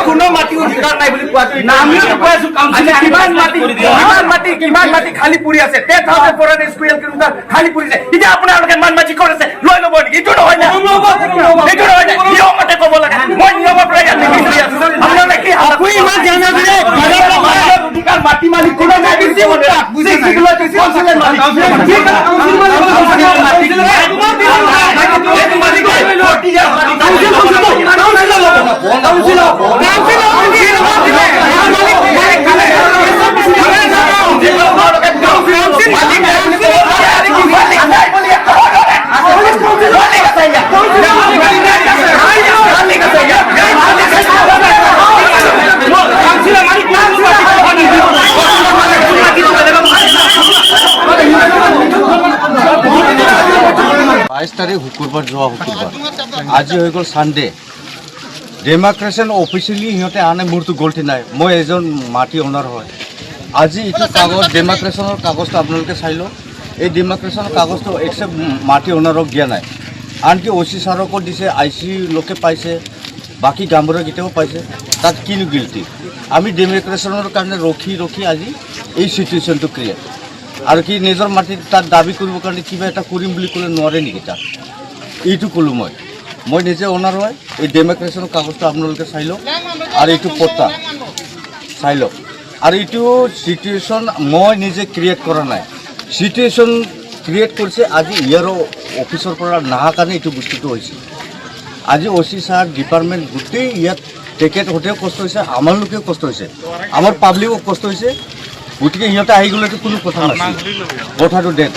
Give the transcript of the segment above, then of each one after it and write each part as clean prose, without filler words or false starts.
কোনো মাটি অধিকাৰ নাই বুলি কোৱাটো কিমান মাটি খালী পৰি আছে 10,400 স্কুৱেৰ কিলোমিটাৰ খালী পৰি আছে এতিয়া আপোনালোকে মান মাটি কৰিছে লৈ ল'ব নেকি এইটো নহয় না এইটো নহয় না নিয়মতে ক'ব লাগে মই নিয়মৰ পৰা ইয়াতে কৰি আছো আপোনালোকে কি আপুনি ইমান জানা যে অধিকাৰ মাটি মালিক কোনো নাই দিছে বুজি কিলো কাউন্সিলৰ মালিক तारीख शुक्रबार जो शुक्रबार आज हो गल सानडे डेमार्केशन अफिशियली सिंहते आने मोरतो गलती ना मैं एजन माटी ओनार है आज ये कागज डेमार्केशन कागज तो आपलोके चाई लो ये डेमार्केशन कागज तो एक्सेप्ट माटी ओनारक दिया ना आनकी ओसी सारको दिसे आईसी लोके पाइसे बाकी गांबुरागिटाओ पाइसे तात किनु गिल्टी आमी डेमार्केशनर कारणे रखी रखी आज ये सिचुएशन तो क्रिएट और कि निजर माटी तार दाबी करब कारण क्या एट करिम कले नोरे नेকি ता এইটো कलो मैं निजे ओनार है ये डेमार्केशन कागज तो आपलोके चाई लो और ये पट्टा चाई लो और ये सिचुएशन मैं निजे क्रिएट करा ना सिचुएशन क्रिएट कर आज इयारो अफिसर नहा कारण ये बस्तुটো आज ओसी सार डिपार्टमेंट गोटे इतना टेकेट होते कष्ट आमार लोके कष्ट आमार पाब्लिको कष्ट गति के सिंहते गले कोनो कथा ना कथा डेट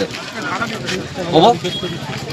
हम